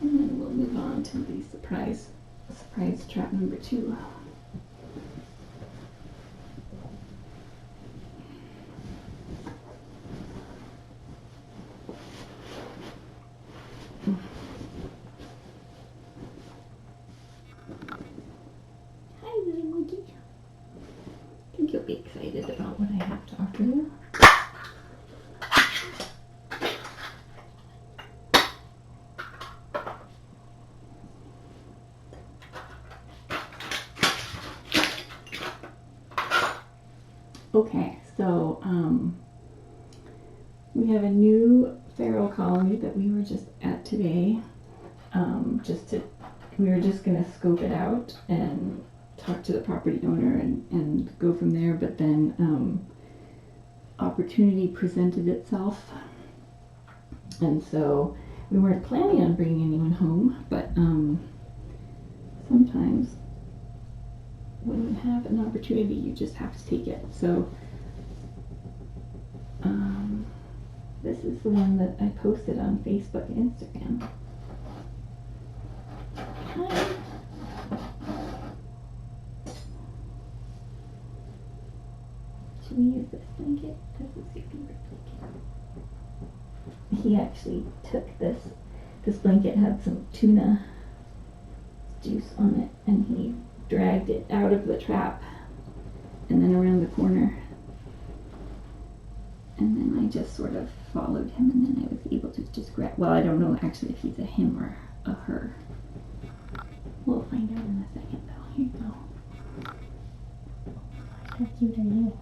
And then we'll move on to the surprise trap number 2. Hi, little monkey. I think you'll be excited about what I have to offer you. Okay, so we have a new feral colony that we were just at today. We were just gonna scope it out and talk to the property owner and go from there, but then opportunity presented itself, and so we weren't planning on bringing anyone home, but sometimes when you have an opportunity, you just have to take it. So this is the one that I posted on Facebook and Instagram. Hi. Should we use this blanket? This is your favorite blanket. He actually took this blanket had some tuna juice on it, and he dragged it out of the trap and then around the corner, and then I just sort of followed him, and then I was able to just grab, well, I don't know actually if he's a him or a her. We'll find out in a second though. Here you go. How cute are you?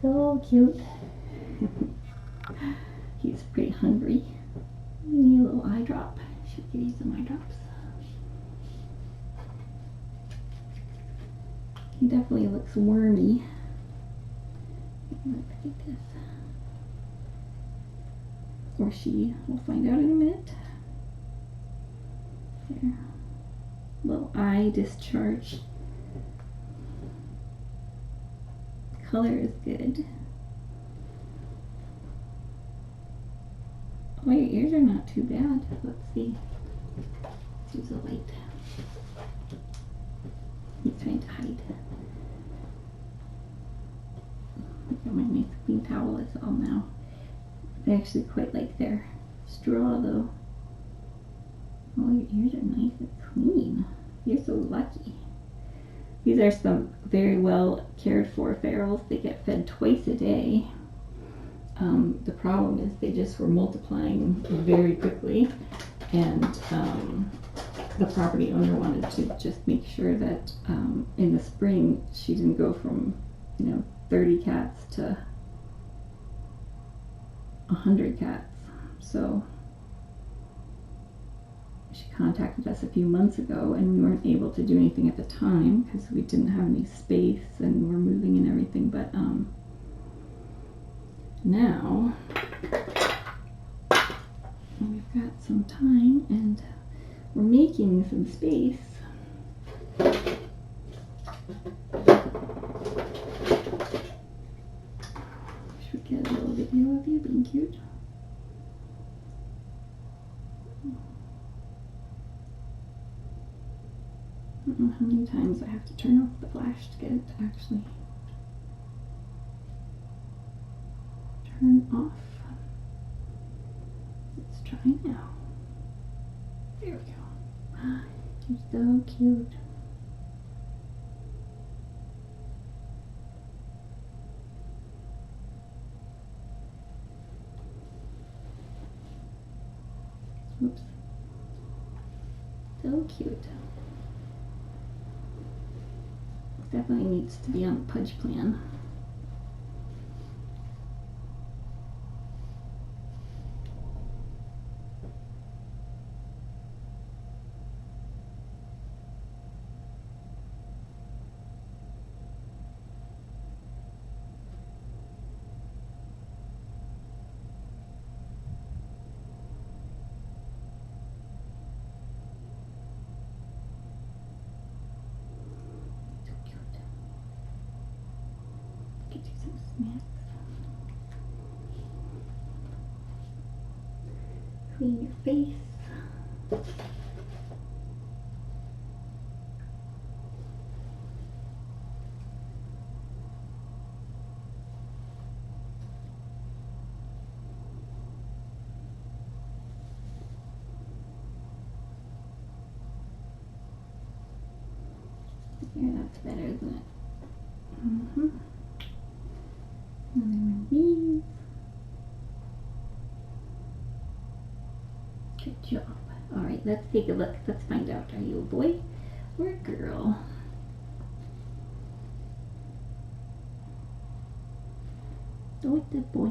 So cute. He's pretty hungry. You need a little eye drop. Should give you some eye drops. He definitely looks wormy. Look like this. Or she. We'll find out in a minute. There. Little eye discharge. Color is good. Oh, your ears are not too bad. Let's see. Let's use a light. He's trying to hide. Look at my nice clean towel is all now. I actually quite like their straw though. Oh, your ears are nice and clean. You're so lucky. These are some very well cared for ferals. They get fed twice a day. The problem is they just were multiplying very quickly, and the property owner wanted to just make sure that in the spring she didn't go from 30 cats to 100 cats. So she contacted us a few months ago, and we weren't able to do anything at the time because we didn't have any space and we're moving and everything, but now we've got some time and we're making some space. Should we get a little video of you being cute? I don't know how many times I have to turn off the flash to get it to actually turn off. Let's try now. There we go. You're so cute. Whoops. So cute. Definitely needs to be on the pudge plan. Clean your face. Here, that's better, isn't it? Mm-hmm. Another one of these. Good job. Alright, let's take a look. Let's find out. Are you a boy or a girl? Oh, it's a boy.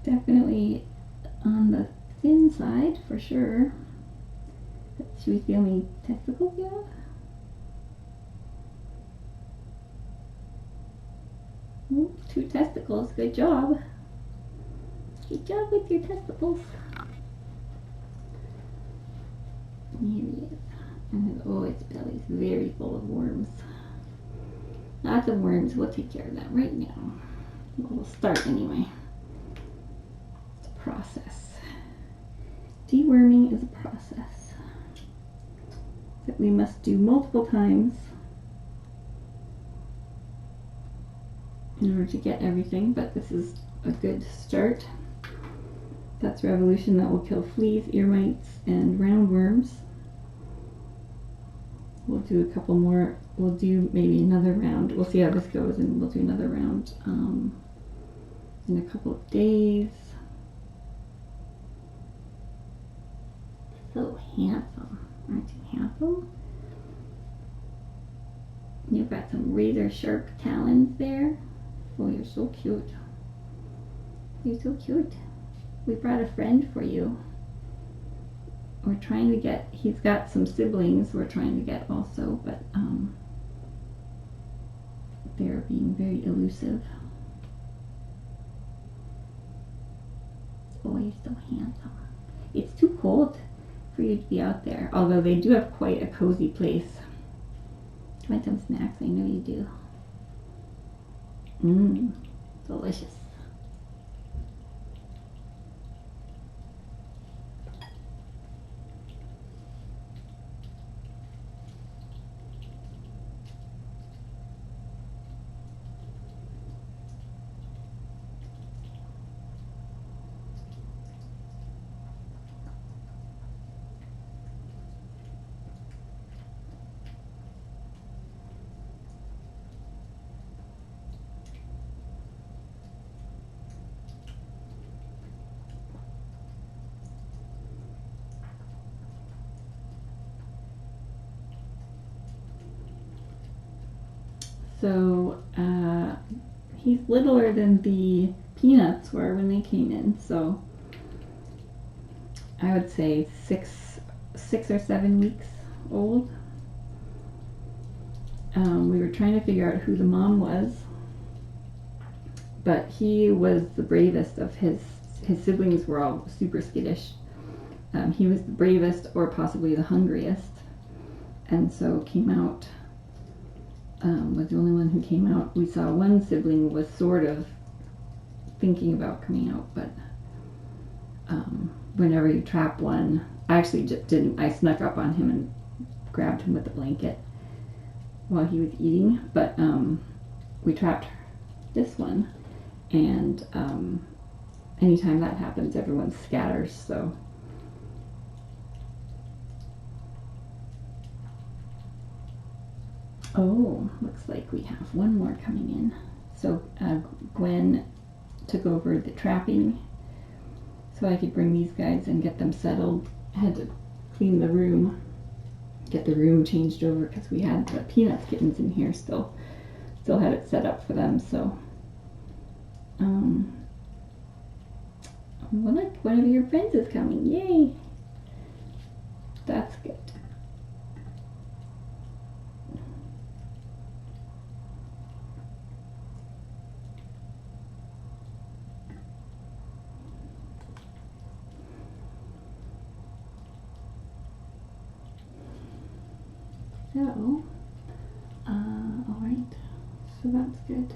Definitely on the thin side for sure. Should we see how many testicles you have? Oh, 2 testicles. Good job. Good job with your testicles. Here he is. And oh, its belly's very full of worms. Lots of worms. We'll take care of that right now. Well, we'll start anyway. It's a process. Deworming is a process that we must do multiple times in order to get everything, but this is a good start. That's revolution. That will kill fleas, ear mites, and roundworms. We'll do a couple more. We'll do maybe another round. We'll see how this goes, and we'll do another round in a couple of days. So handsome. Aren't you handsome? You've got some razor sharp talons there. Oh, you're so cute. You're so cute. We brought a friend for you. We're trying to get, he's got some siblings we're trying to get also, but they're being very elusive. Oh, you're so handsome. It's too cold for you to be out there, although they do have quite a cozy place. Do you want some snacks? I know you do. Mmm, delicious. So he's littler than the peanuts were when they came in. So I would say six or 7 weeks old. We were trying to figure out who the mom was, but he was the bravest of his siblings were all super skittish. He was the bravest or possibly the hungriest, and so came out. Was the only one who came out. We saw one sibling was sort of thinking about coming out, but whenever you trap one, I actually just didn't. I snuck up on him and grabbed him with the blanket while he was eating, but we trapped this one, and anytime that happens, everyone scatters, so. Oh, looks like we have one more coming in. So Gwen took over the trapping so I could bring these guys and get them settled. I had to clean the room, get the room changed over because we had the Peanuts kittens in here still had it set up for them. So one of your friends is coming. Yay! That's good. So, alright, so that's good.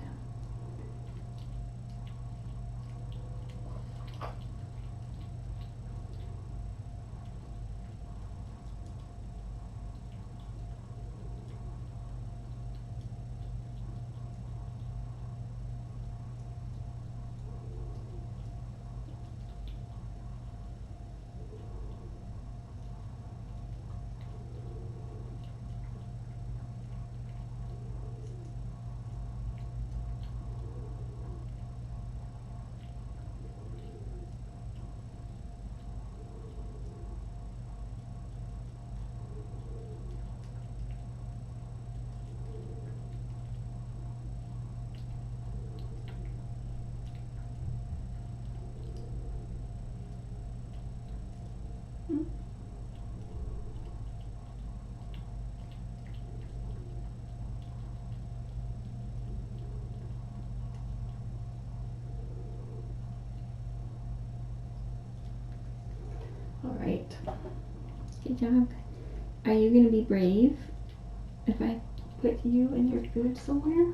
right. Good job. Are you going to be brave if I put you and your food somewhere?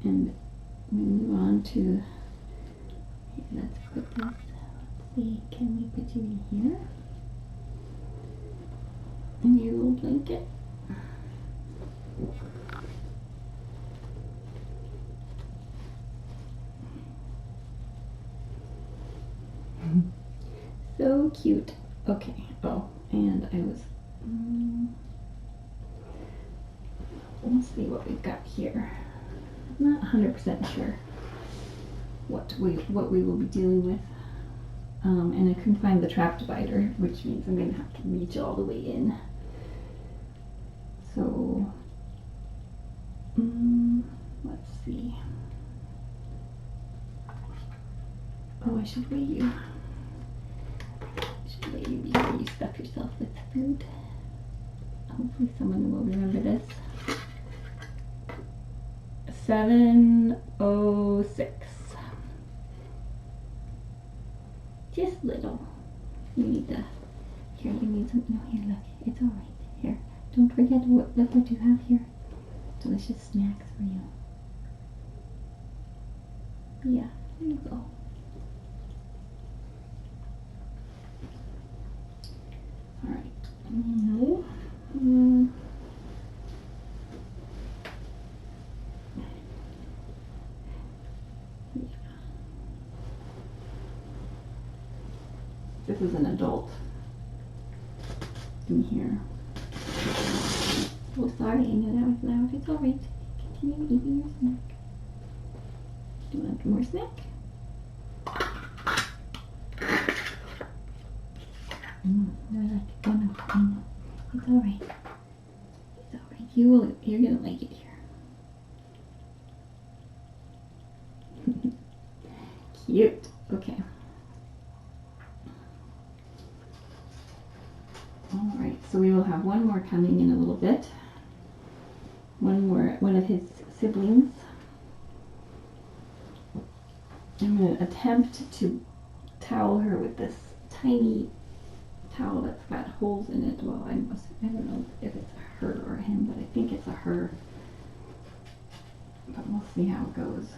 And we move on to, here, let's put this, let's see, can we put you in here? In your little blanket? So cute. Okay. Oh, and I was. Let's see what we've got here. I'm not 100% sure what we will be dealing with. And I couldn't find the trap divider, which means I'm going to have to reach all the way in. So let's see. Oh, I should weigh you. Maybe before you stuff yourself with food. Hopefully someone will remember this. 706. Just little. You need the, here, you need some, no, here, look, it's alright. Here, don't forget, look what you have here. Delicious snacks for you. Yeah, there you go. Alright, no. This is an adult in here. Oh, sorry, I know that was loud. It's alright. Continue eating your snack. Do you want more snack? No, I like it. Oh no, I know. It's alright. It's alright. You're gonna like it here. Cute. Okay. Alright, so we will have one more coming in a little bit. One of his siblings. I'm going to attempt to towel her with this tiny towel that's got holes in it. Well, I don't know if it's a her or a him, but I think it's a her. But we'll see how it goes.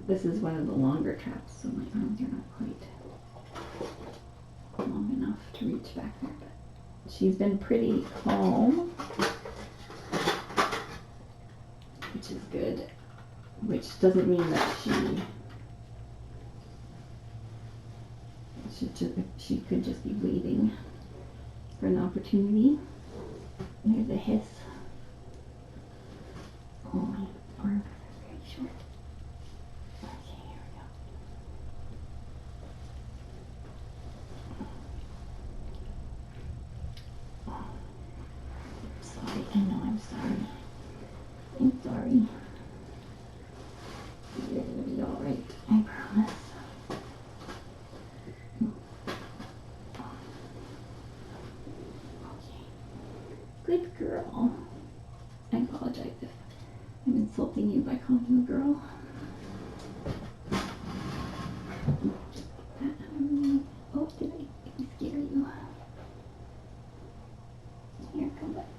This is one of the longer traps, so my arms are not quite long enough to reach back there. But she's been pretty calm, which is good. Which doesn't mean that she could just be waiting for an opportunity. There's a hiss. Oh, my arms are very short. Okay, here we go. Sorry, I know, I'm sorry. I'm sorry. You're gonna be alright, I promise. Okay. Good girl. I apologize if I'm insulting you by calling you a girl. Oh, did I scare you? Here, come back.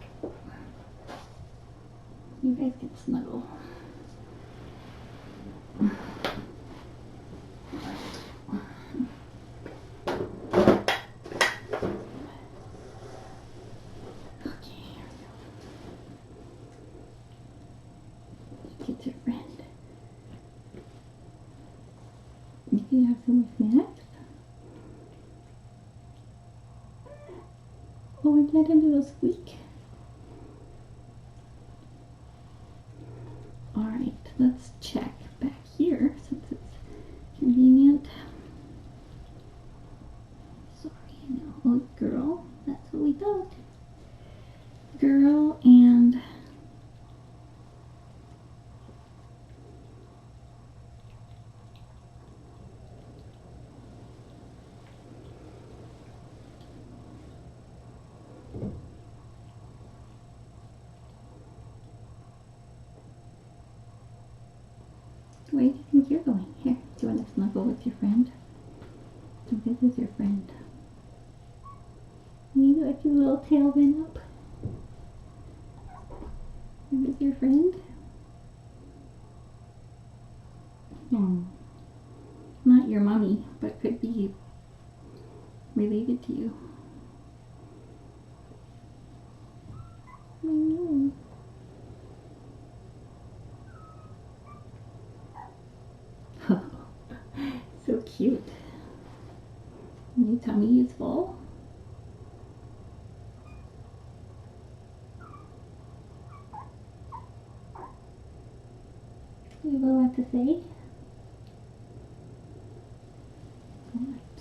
You guys can snuggle. Get your friend. You can have some snacks. Oh, I let a little squeak. Alright, let's check back here since it's convenient. Sorry, no. Oh, girl. That's what we thought. Girl and Where do you think you're going? Here, do you want to snuggle with your friend? This is your friend. You got your little tail bent up. This is your friend. Oh, not your mommy, but could be related to you. I know. So cute. Your tummy is full. Do you have a lot to say? Alright.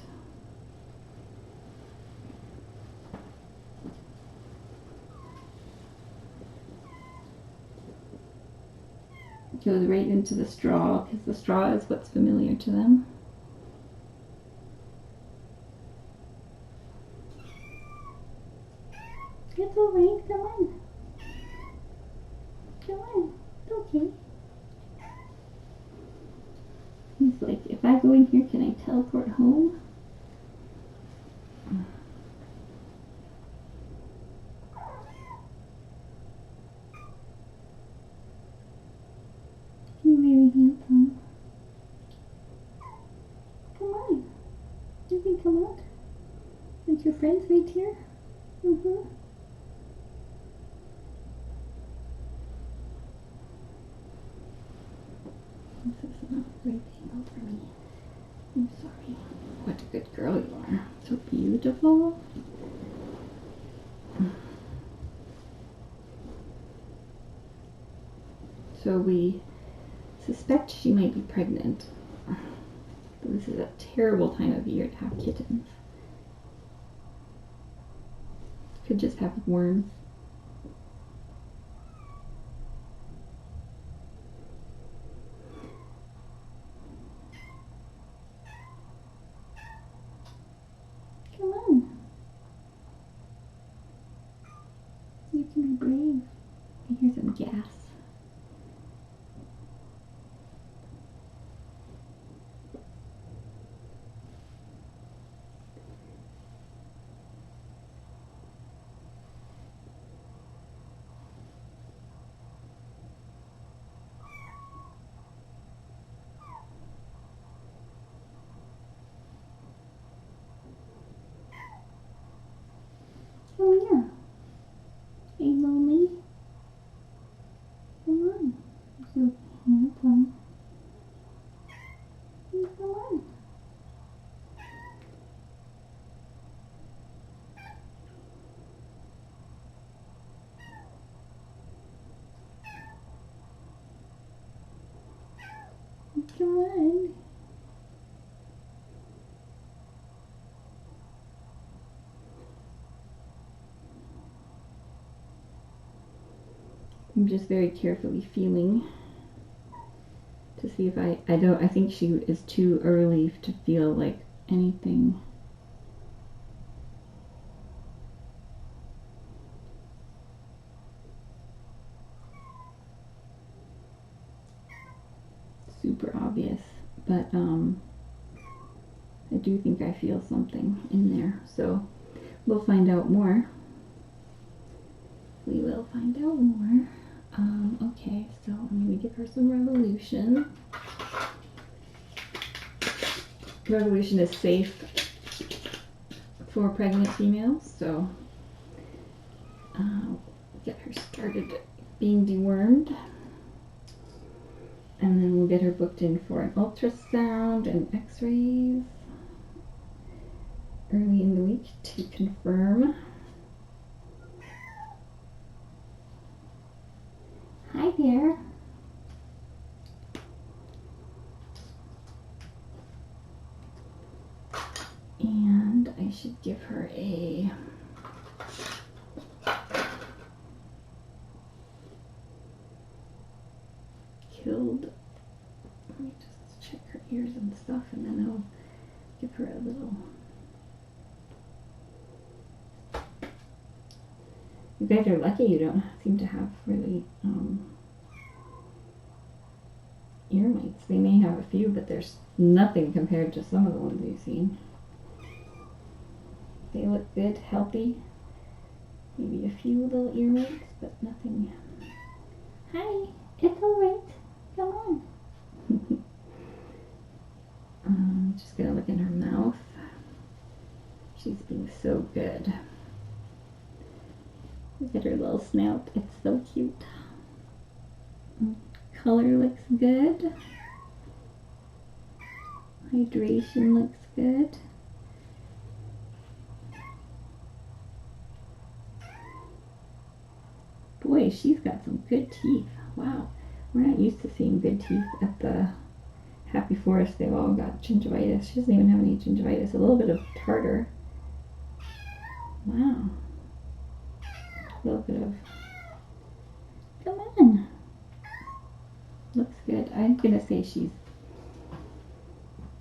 Goes right into the straw because the straw is what's familiar to them. It's alright, come on. Come on, it's okay. He's like, if I go in here, can I teleport home? You're very handsome. Come on. You can come out. Aren't your friends right here? Mm-hmm. This is not a great angle for me. I'm sorry. What a good girl you are. So beautiful. So we suspect she might be pregnant. This is a terrible time of year to have kittens. Could just have worms. Come on. You can be brave. I hear some gas. Oh yeah. Are you lonely? Come on. You're so handsome. Come on. Come on. I'm just very carefully feeling to see if I think she is too early to feel like anything. Super obvious, but I do think I feel something in there, so we'll find out more. We will find out more. Okay, so I'm going to give her some Revolution. Revolution is safe for pregnant females, so get her started being dewormed. And then we'll get her booked in for an ultrasound and x-rays early in the week to confirm. Hi there. And I should give her a killed. Let me just check her ears and stuff, and then I'll give her a little. You guys are lucky you don't seem to have really ear mites. They may have a few, but there's nothing compared to some of the ones we've seen. They look good, healthy. Maybe a few little ear mites, but nothing. Hi, it's alright. Come on. Just gonna look in her mouth. She's being so good. Look at her little snout. It's so cute. Color looks good. Hydration looks good. Boy, she's got some good teeth. Wow. We're not used to seeing good teeth at the Happy Forest. They've all got gingivitis. She doesn't even have any gingivitis. A little bit of tartar. Wow. A little bit of... Come on. Looks good. I'm going to say she's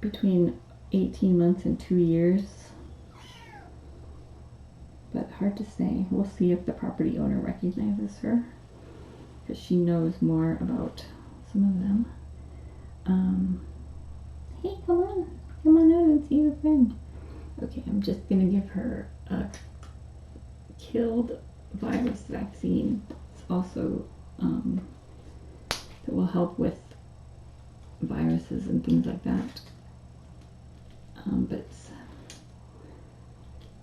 between 18 months and 2 years. But hard to say. We'll see if the property owner recognizes her, because she knows more about some of them. Hey, come on. Come on out and see your friend. Okay, I'm just going to give her a killed virus vaccine. It's also that will help with viruses and things like that. But it's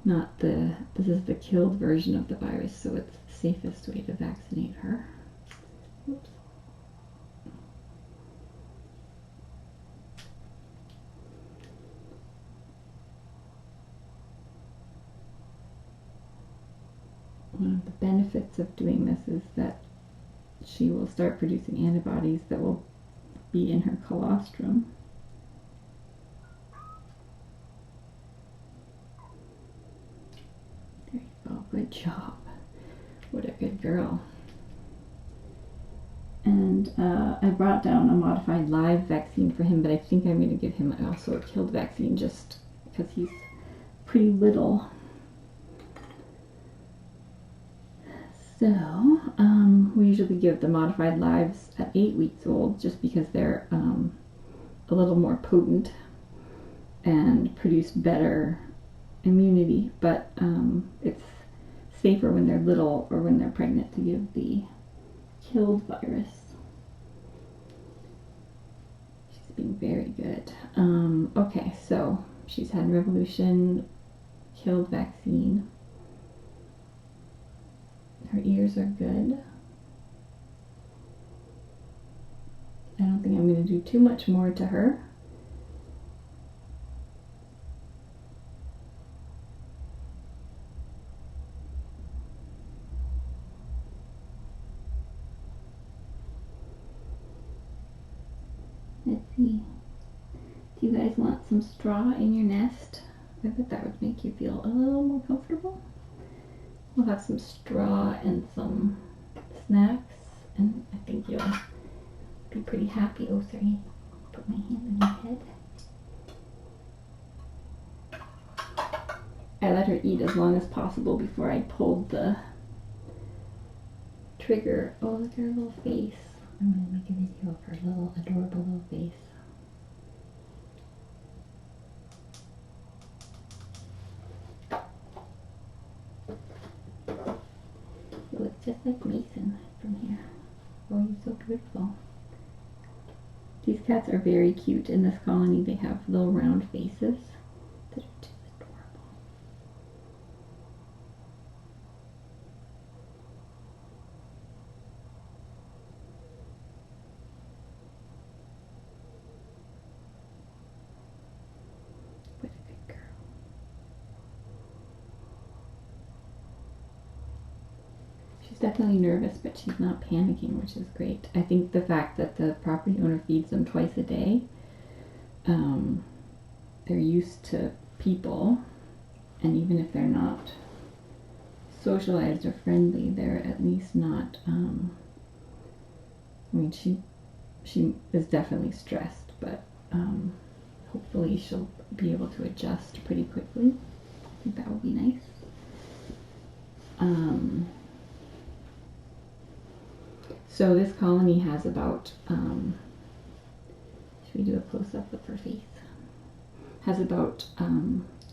not this is the killed version of the virus, so it's the safest way to vaccinate her. Oops. One of the benefits of doing this is that she will start producing antibodies that will be in her colostrum. There you go, good job. What a good girl. And I brought down a modified live vaccine for him, but I think I'm going to give him also a killed vaccine just because he's pretty little. So, we usually give the modified lives at 8 weeks old just because they're a little more potent and produce better immunity, but it's safer when they're little or when they're pregnant to give the killed virus. She's being very good. Okay, so she's had Revolution killed vaccine. Her ears are good. I don't think I'm going to do too much more to her. Let's see. Do you guys want some straw in your nest? I bet that would make you feel a little more comfortable. We'll have some straw and some snacks, and I think you'll be pretty happy. Oh, sorry. Put my hand on your head. I let her eat as long as possible before I pulled the trigger. Oh, look at her little face. I'm going to make a video of her little adorable little face. You look just like Mason from here. Oh, you're so beautiful. These cats are very cute. In this colony, they have little round faces that are just adorable. What a good girl. She's definitely nervous, but she's not panicking, which is great. I think the fact that the property owner feeds them twice a day, they're used to people, and even if they're not socialized or friendly, they're at least not, I mean, she is definitely stressed, but hopefully she'll be able to adjust pretty quickly. I think that would be nice. So this colony has about we do a close-up of her face. Has about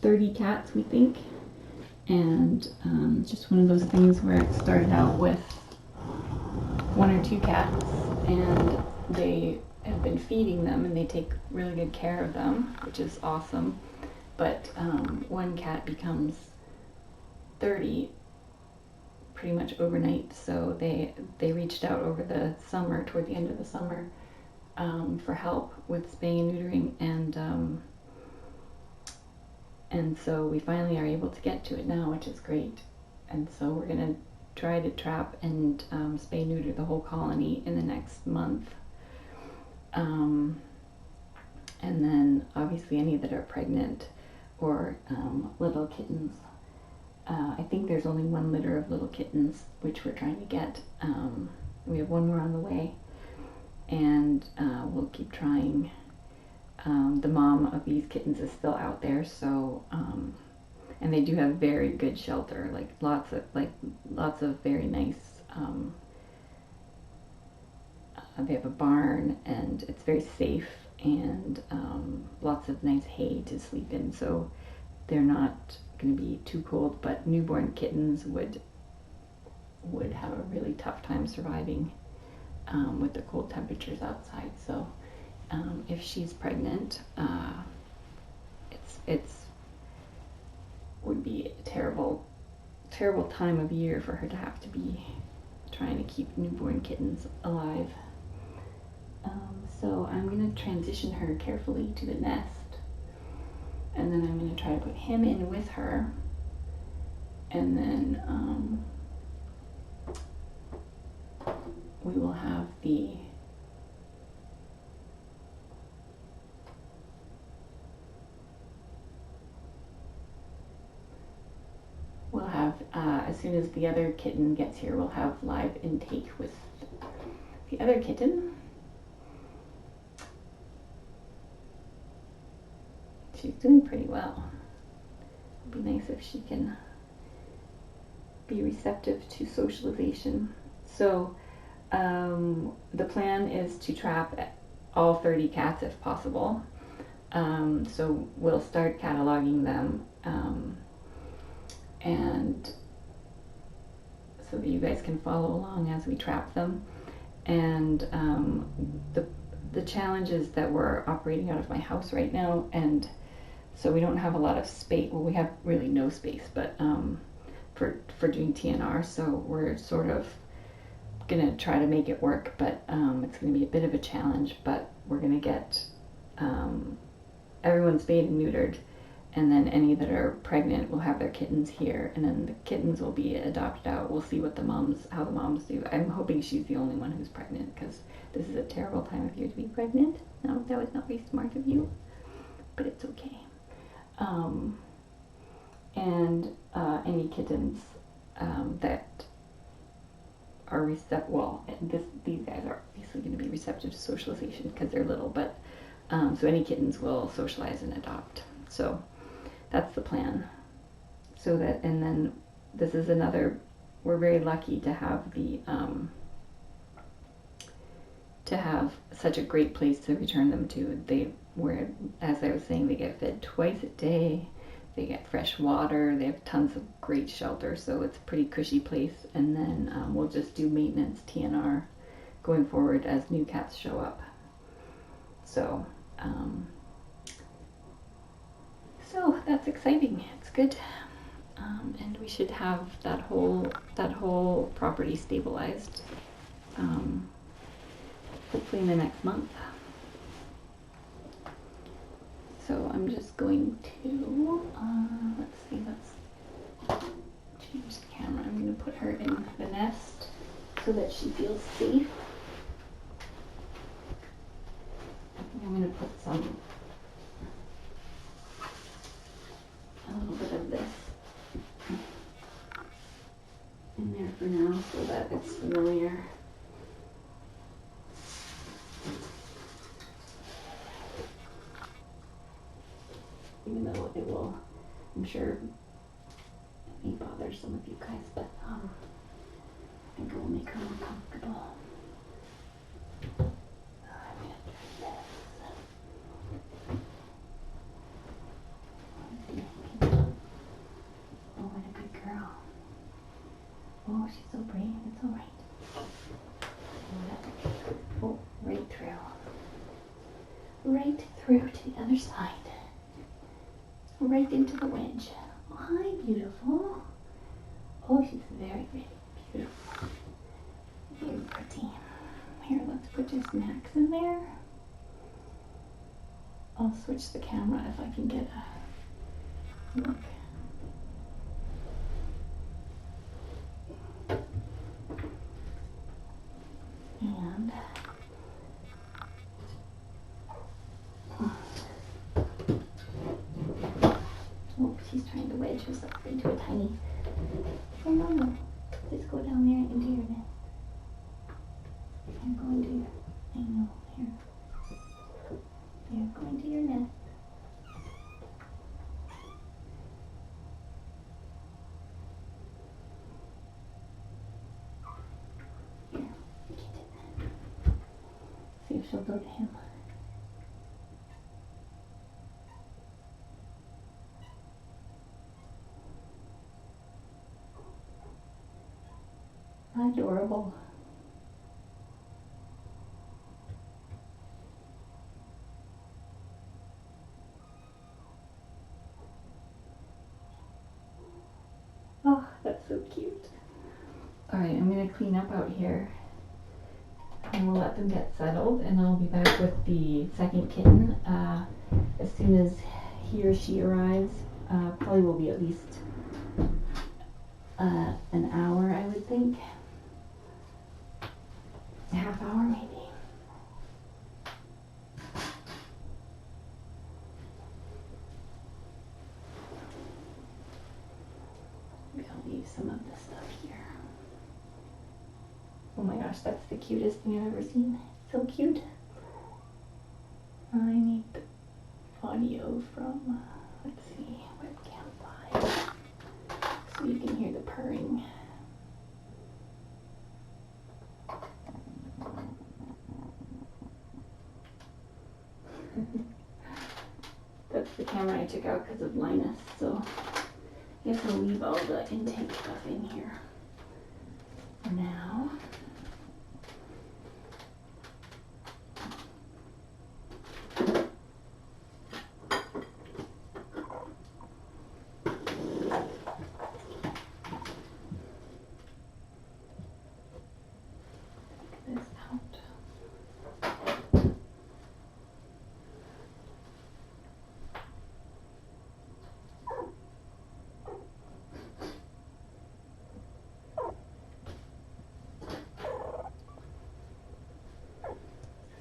30 cats, we think, and just one of those things where it started out with 1 or 2 cats, and they have been feeding them, and they take really good care of them, which is awesome. But 1 cat becomes 30 pretty much overnight, so they reached out over the summer, toward the end of the summer, for help with spaying and neutering, and so we finally are able to get to it now, which is great. And so we're gonna try to trap and spay and neuter the whole colony in the next month, and then obviously any that are pregnant or little kittens. I think there's only 1 litter of little kittens, which we're trying to get. We have 1 more on the way, and we'll keep trying. The mom of these kittens is still out there, so and they do have very good shelter, like lots of very nice. They have a barn, and it's very safe, and lots of nice hay to sleep in. So they're not going to be too cold, but newborn kittens would have a really tough time surviving with the cold temperatures outside. So if she's pregnant, it's would be a terrible time of year for her to have to be trying to keep newborn kittens alive. So I'm going to transition her carefully to the nest, and then I'm going to try to put him in with her, and then we will have as soon as the other kitten gets here, we'll have live intake with the other kitten. She's doing pretty well. It'd be nice if she can be receptive to socialization. So the plan is to trap all 30 cats if possible. So we'll start cataloging them, and so that you guys can follow along as we trap them. And the challenge is that we're operating out of my house right now, and so we don't have a lot of space. Well, we have really no space, but for doing TNR, so we're sort of gonna try to make it work, but it's gonna be a bit of a challenge. But we're gonna get everyone spayed and neutered, and then any that are pregnant will have their kittens here, and then the kittens will be adopted out. We'll see what how the moms do. I'm hoping she's the only one who's pregnant, because this is a terrible time of year to be pregnant. No, that was not very smart of you, but it's okay. And any kittens that are receptive, well, these guys are obviously going to be receptive to socialization because they're little, but so any kittens will socialize and adopt. So that's the plan. So that, and then this is another, we're very lucky to have such a great place to return them to. Where, as I was saying, they get fed twice a day, they get fresh water, they have tons of great shelter, so it's a pretty cushy place. And then we'll just do maintenance TNR going forward as new cats show up. So so that's exciting. It's good, and we should have that whole property stabilized hopefully in the next month. So I'm just going to let's change the camera. I'm going to put her in the nest so that she feels safe. I'm going to put a little bit of this in there for now so that it's familiar. Even though it will, I'm sure it may bother some of you guys, but I think it will make her more comfortable. I'm going to try this. right through to the other side. Right into the wedge. Oh, hi, beautiful. Oh, she's very, very beautiful. Very pretty. Here, let's put your snacks in there. I'll switch the camera if I can get a look. And oh, she's trying to wedge herself into a tiny. Oh no, just go down there into your nest. You're going to your, I know, here. You're going to your nest. Here, kitten. See if she'll go to him. Adorable. Oh, that's so cute. Alright, I'm going to clean up out here. And we'll let them get settled, and I'll be back with the second kitten as soon as he or she arrives. Probably will be at least an hour, I would think. A half hour, maybe. Maybe I'll leave some of this stuff here. Oh my gosh, that's the cutest thing I've ever seen. So cute. I need audio from, let's see, webcam 5, so you can hear the purring. That's the camera I took out because of Linus, so I guess I'll leave all the intake stuff in here for now.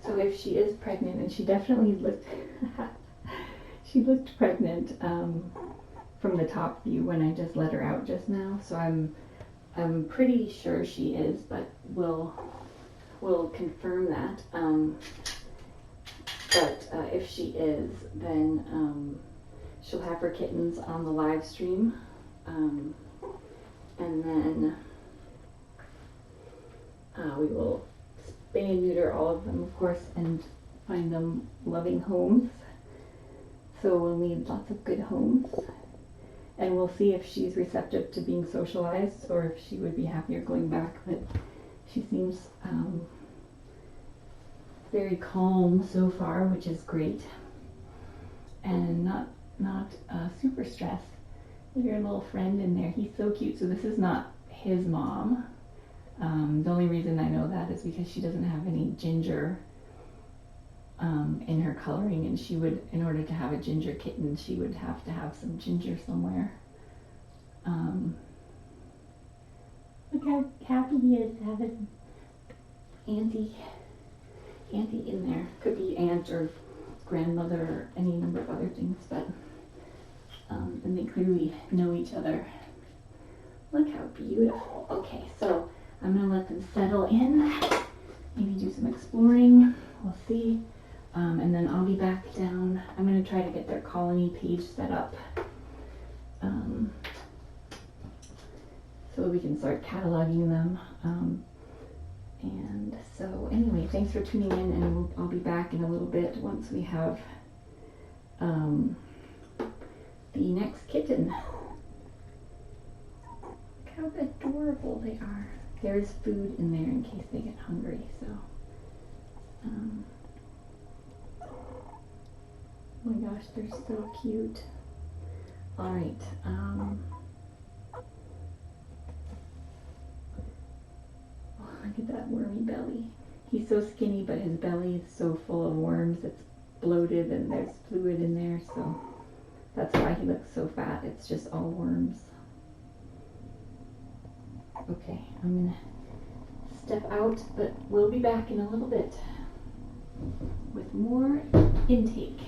So if she is pregnant, and she definitely looked, she looked pregnant from the top view when I just let her out just now. So I'm pretty sure she is, but we'll confirm that. But if she is, then she'll have her kittens on the live stream, and then we will spay and neuter all of them, of course, and find them loving homes. So we'll need lots of good homes, and we'll see if she's receptive to being socialized or if she would be happier going back. But she seems very calm so far, which is great, and not super stressed. Your little friend in there, he's so cute. So this is not his mom. The only reason I know that is because she doesn't have any ginger in her coloring, and she would, in order to have a ginger kitten, she would have to have some ginger somewhere. Look how happy he is to have his auntie in there. Could be aunt or grandmother or any number of other things, but and they clearly know each other. Look how beautiful. Okay, so I'm gonna let them settle in, maybe do some exploring, we'll see, and then I'll be back down. I'm gonna try to get their colony page set up so we can start cataloging them. And so anyway, thanks for tuning in, and I'll be back in a little bit once we have the next kitten. Look how adorable they are. There's food in there in case they get hungry, so Oh my gosh, they're so cute. Alright, oh, look at that wormy belly. He's so skinny, but his belly is so full of worms. It's bloated and there's fluid in there, so that's why he looks so fat. It's just all worms. Okay, I'm gonna step out, but we'll be back in a little bit with more intake.